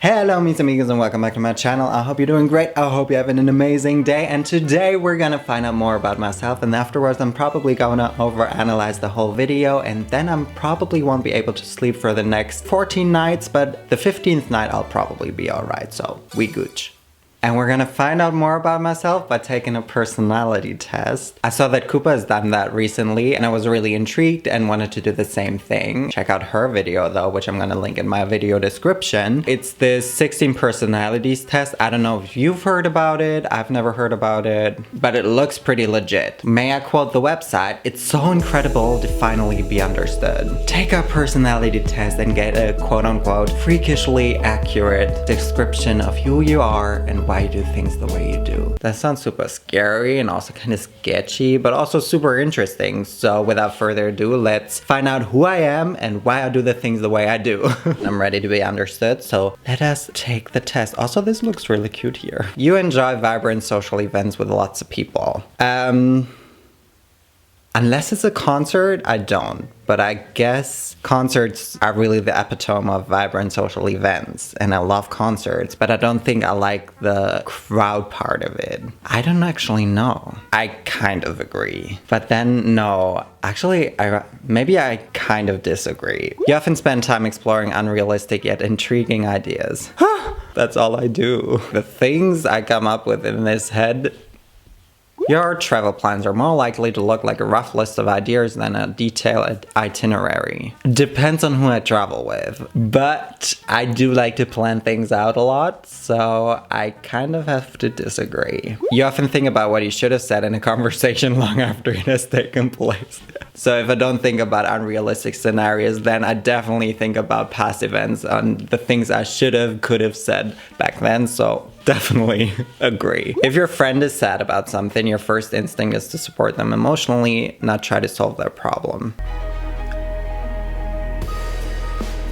Hello mis amigos and welcome back to my channel. I hope you're doing great. I hope you're having an amazing day, and today we're gonna find out more about myself, and afterwards I'm probably gonna overanalyze the whole video, and then I probably won't be able to sleep for the next 14 nights, but the 15th night I'll probably be alright, so we gooch. And we're gonna find out more about myself by taking a personality test. I saw that Koopa has done that recently and I was really intrigued and wanted to do the same thing. Check out her video though, which I'm gonna link in my video description. It's this 16 personalities test. I don't know if you've heard about it. I've never heard about it, but it looks pretty legit. May I quote the website? It's so incredible to finally be understood. Take a personality test and get a quote unquote freakishly accurate description of who you are and why you do things the way you do. That sounds super scary and also kind of sketchy, but also super interesting. So without further ado, let's find out who I am and why I do the things the way I do. I'm ready to be understood, so let us take the test. Also, this looks really cute here. You enjoy vibrant social events with lots of people. Unless it's a concert, I don't. But I guess concerts are really the epitome of vibrant social events. And I love concerts, but I don't think I like the crowd part of it. I don't actually know. I kind of agree. But then, no. Actually, maybe I kind of disagree. You often spend time exploring unrealistic yet intriguing ideas. That's all I do. The things I come up with in this head. Your travel plans are more likely to look like a rough list of ideas than a detailed itinerary. Depends on who I travel with, but I do like to plan things out a lot, so I kind of have to disagree. You often think about what you should have said in a conversation long after it has taken place. So if I don't think about unrealistic scenarios, then I definitely think about past events and the things I should have, could have said back then, so definitely agree. If your friend is sad about something, your first instinct is to support them emotionally, not try to solve their problem.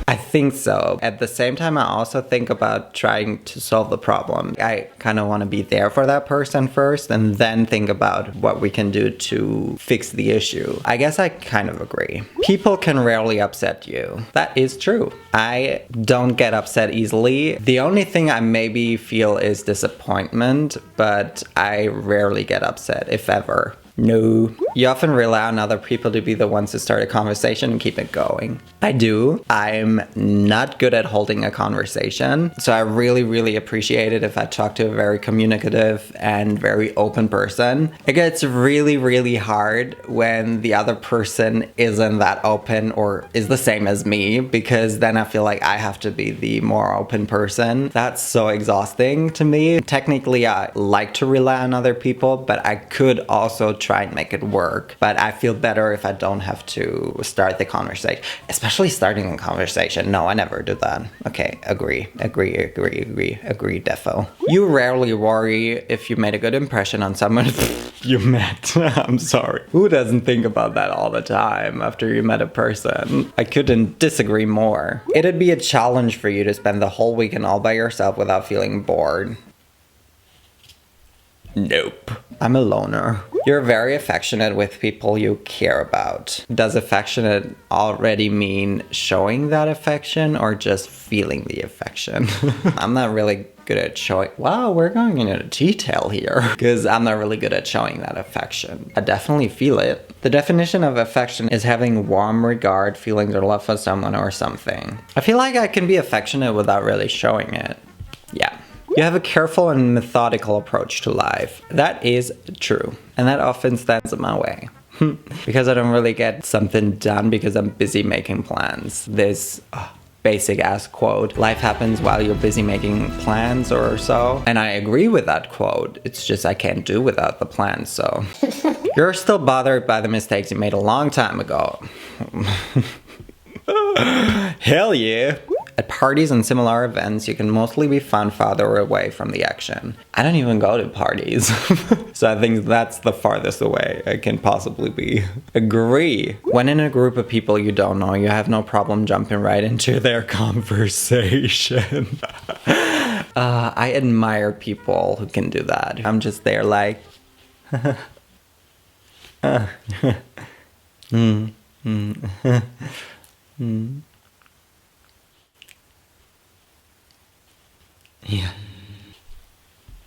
I think so. At the same time, I also think about trying to solve the problem. I kind of want to be there for that person first and then think about what we can do to fix the issue. I guess I kind of agree. People can rarely upset you. That is true. I don't get upset easily. The only thing I maybe feel is disappointment, but I rarely get upset, if ever. No. You often rely on other people to be the ones to start a conversation and keep it going. I do. I'm not good at holding a conversation, so I really appreciate it if I talk to a very communicative and very open person. It gets really hard when the other person isn't that open or is the same as me, because then I feel like I have to be the more open person. That's so exhausting to me. Technically, I like to rely on other people, but I could also try and make it work. But I feel better if I don't have to start the conversation, especially starting a conversation. No, I never do that. Okay, agree, defo. You rarely worry if you made a good impression on someone you met. I'm sorry. Who doesn't think about that all the time after you met a person? I couldn't disagree more. It'd be a challenge for you to spend the whole weekend all by yourself without feeling bored. Nope. I'm a loner. You're very affectionate with people you care about. Does affectionate already mean showing that affection or just feeling the affection? I'm not really good at showing. Wow, we're going into detail here. Because I'm not really good at showing that affection. I definitely feel it. The definition of affection is having warm regard, feelings, or love for someone or something. I feel like I can be affectionate without really showing it. Yeah. You have a careful and methodical approach to life. That is true. And that often stands in my way. Because I don't really get something done because I'm busy making plans. This basic ass quote, life happens while you're busy making plans or so. And I agree with that quote. It's just I can't do without the plans, so. You're still bothered by the mistakes you made a long time ago. Hell yeah. At parties and similar events, you can mostly be found farther away from the action. I don't even go to parties. So I think that's the farthest away I can possibly be. Agree. When in a group of people you don't know, you have no problem jumping right into their conversation. I admire people who can do that. I'm just there like... Yeah.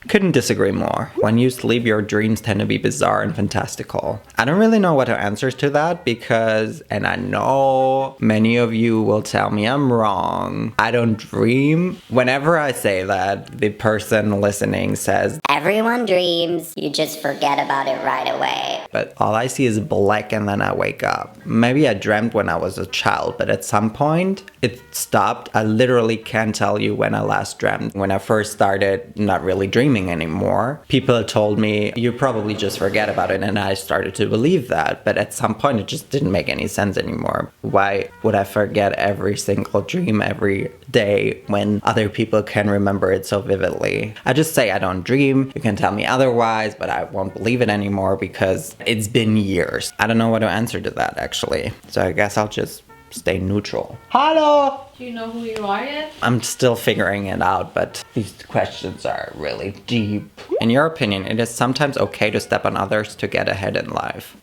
Couldn't disagree more. When you sleep, your dreams tend to be bizarre and fantastical. I don't really know what to answer to that because, and I know many of you will tell me I'm wrong, I don't dream. Whenever I say that, the person listening says, everyone dreams, you just forget about it right away. But all I see is black and then I wake up. Maybe I dreamt when I was a child, but at some point it stopped. I literally can't tell you when I last dreamt. When I first started not really dreaming anymore, people told me, you probably just forget about it, and I started to believe that. But at some point it just didn't make any sense anymore. Why would I forget every single dream every day when other people can remember it so vividly? I just say I don't dream. You can tell me otherwise, but I won't believe it anymore because it's been years. I don't know what to answer to that actually. So I guess I'll just stay neutral. Hello! Do you know who you are yet? I'm still figuring it out, but these questions are really deep. In your opinion, it is sometimes okay to step on others to get ahead in life.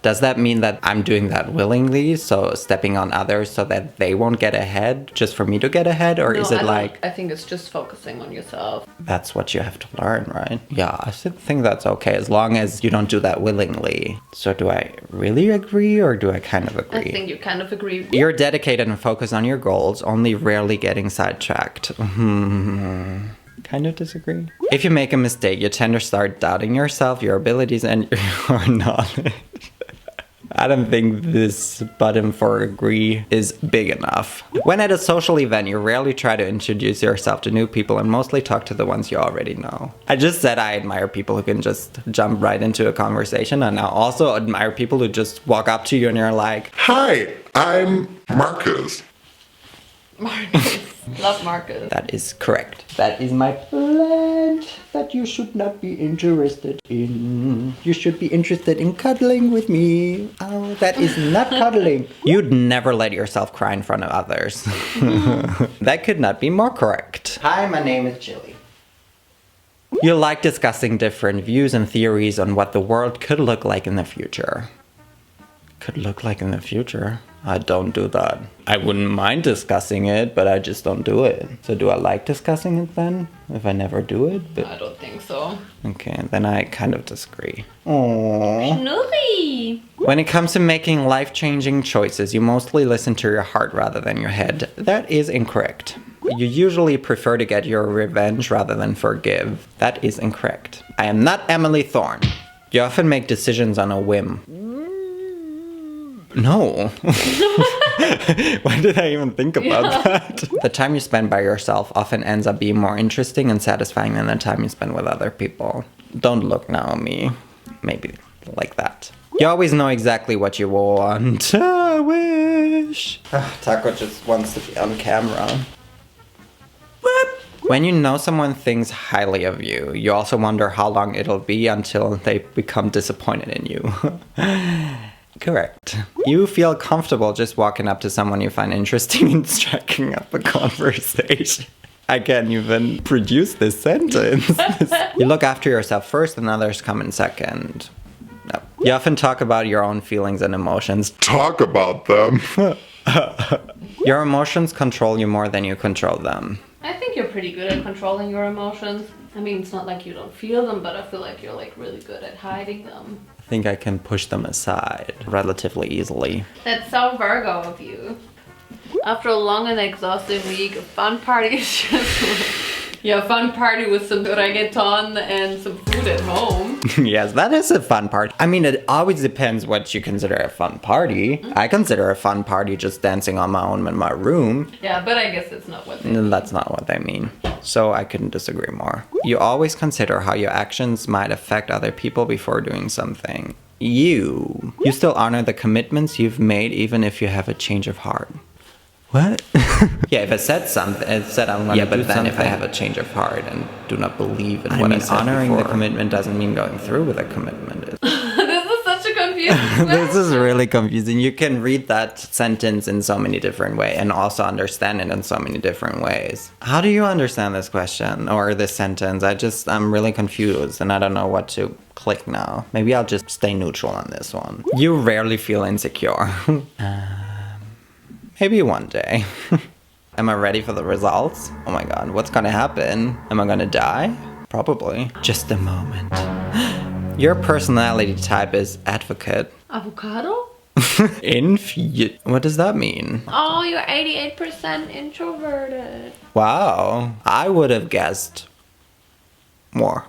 Does that mean that I'm doing that willingly? So stepping on others so that they won't get ahead just for me to get ahead? Or is it like... I think it's just focusing on yourself. That's what you have to learn, right? Yeah, I think that's okay as long as you don't do that willingly. So do I really agree or do I kind of agree? I think you kind of agree. You're dedicated and focused on your goals, only rarely getting sidetracked. Kind of disagree. If you make a mistake, you tend to start doubting yourself, your abilities, and your knowledge. I don't think this button for agree is big enough. When at a social event, you rarely try to introduce yourself to new people and mostly talk to the ones you already know. I just said I admire people who can just jump right into a conversation, and I also admire people who just walk up to you and you're like, hi, I'm Marcus. Marcus. Love Marcus. That is correct. That is my plant that you should not be interested in. You should be interested in cuddling with me. Oh, that is not cuddling. You'd never let yourself cry in front of others. That could not be more correct. Hi, my name is Chili. You like discussing different views and theories on what the world could look like in the future. Could look like in the future? I don't do that. I wouldn't mind discussing it, but I just don't do it. So do I like discussing it then? If I never do it? But... I don't think so. Okay, then I kind of disagree. Aww. Schnurry. When it comes to making life-changing choices, you mostly listen to your heart rather than your head. That is incorrect. You usually prefer to get your revenge rather than forgive. That is incorrect. I am not Emily Thorne. You often make decisions on a whim. No. Why did I even think about that? The time you spend by yourself often ends up being more interesting and satisfying than the time you spend with other people. Don't look now at me. Maybe like that. You always know exactly what you want. I wish. Taco just wants to be on camera. What? When you know someone thinks highly of you, you also wonder how long it'll be until they become disappointed in you. Correct. You feel comfortable just walking up to someone you find interesting and striking up a conversation. I can't even produce this sentence. You look after yourself first and others come in second. No. You often talk about your own feelings and emotions. Talk about them. Your emotions control you more than you control them. I think you're pretty good at controlling your emotions. I mean, it's not like you don't feel them, but I feel like you're like really good at hiding them. I think I can push them aside relatively easily. That's so Virgo of you. After a long and exhaustive week, a fun party is just yeah, a fun party with some reggaeton and some food at home. Yes, that is a fun part. I mean, it always depends what you consider a fun party. Mm-hmm. I consider a fun party just dancing on my own in my room. Yeah, but I guess that's not what they mean. That's not what they mean. So I couldn't disagree more. You always consider how your actions might affect other people before doing something. You still honor the commitments you've made even if you have a change of heart. What? Yeah, if I said something, I said I'm gonna do something. If I have a change of heart and do not believe in what I said honoring before. The commitment doesn't mean going through with a commitment. This is such a confusing question. This is really confusing. You can read that sentence in so many different ways and also understand it in so many different ways. How do you understand this question or this sentence? I'm really confused and I don't know what to click now. Maybe I'll just stay neutral on this one. You rarely feel insecure. Maybe one day. Am I ready for the results? Oh my god, what's gonna happen? Am I gonna die? Probably. Just a moment. Your personality type is advocate. Avocado? What does that mean? Oh, you're 88% introverted. Wow, I would have guessed more.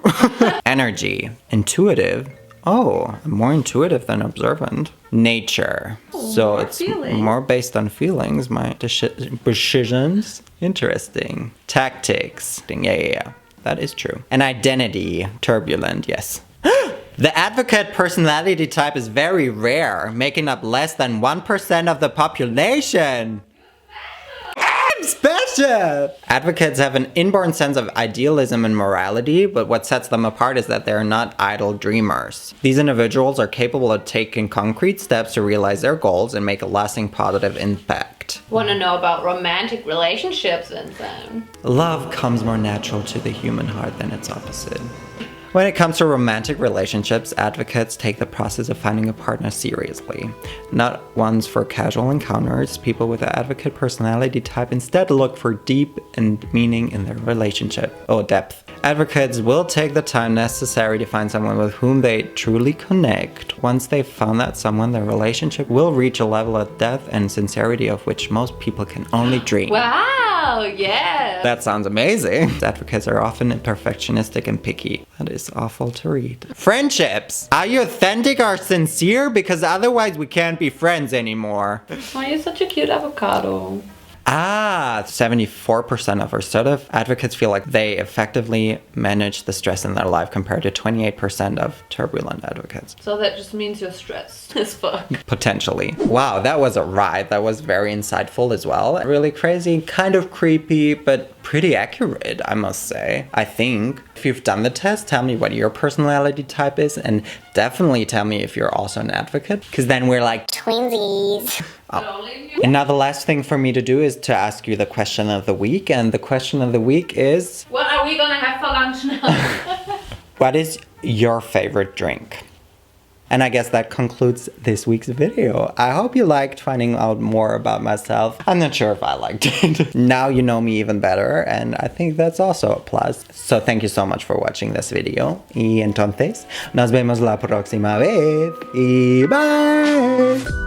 Energy, intuitive. Oh, I'm more intuitive than observant. Nature. So more it's feeling. more based on feelings, my decisions. Interesting. Tactics. Yeah. That is true. And identity, turbulent, yes. The advocate personality type is very rare, making up less than 1% of the population. I'm special! Advocates have an inborn sense of idealism and morality, but what sets them apart is that they are not idle dreamers. These individuals are capable of taking concrete steps to realize their goals and make a lasting positive impact. Want to know about romantic relationships, Vincent? Love comes more natural to the human heart than its opposite. When it comes to romantic relationships, advocates take the process of finding a partner seriously. Not ones for casual encounters, people with an advocate personality type instead look for deep and meaning in their relationship. Oh, depth. Advocates will take the time necessary to find someone with whom they truly connect. Once they've found that someone, their relationship will reach a level of depth and sincerity of which most people can only dream. Wow, yeah. That sounds amazing. Advocates are often perfectionistic and picky. That is awful to read. Friendships. Are you authentic or sincere? Because otherwise we can't be friends anymore. Why are you such a cute avocado? 74% of assertive advocates feel like they effectively manage the stress in their life compared to 28% of turbulent advocates. So that just means you're stressed as fuck. Potentially. Wow, that was a ride. That was very insightful as well. Really crazy, kind of creepy, but pretty accurate, I must say. I think. If you've done the test, tell me what your personality type is, and definitely tell me if you're also an advocate, because then we're like Twinsies. And now the last thing for me to do is to ask you the question of the week, and the question of the week is, What are we gonna have for lunch now? what is your favorite drink? And I guess that concludes this week's video. I hope you liked finding out more about myself. I'm not sure if I liked it. Now you know me even better, and I think that's also a plus. So thank you so much for watching this video. Y entonces, nos vemos la próxima vez. Y bye!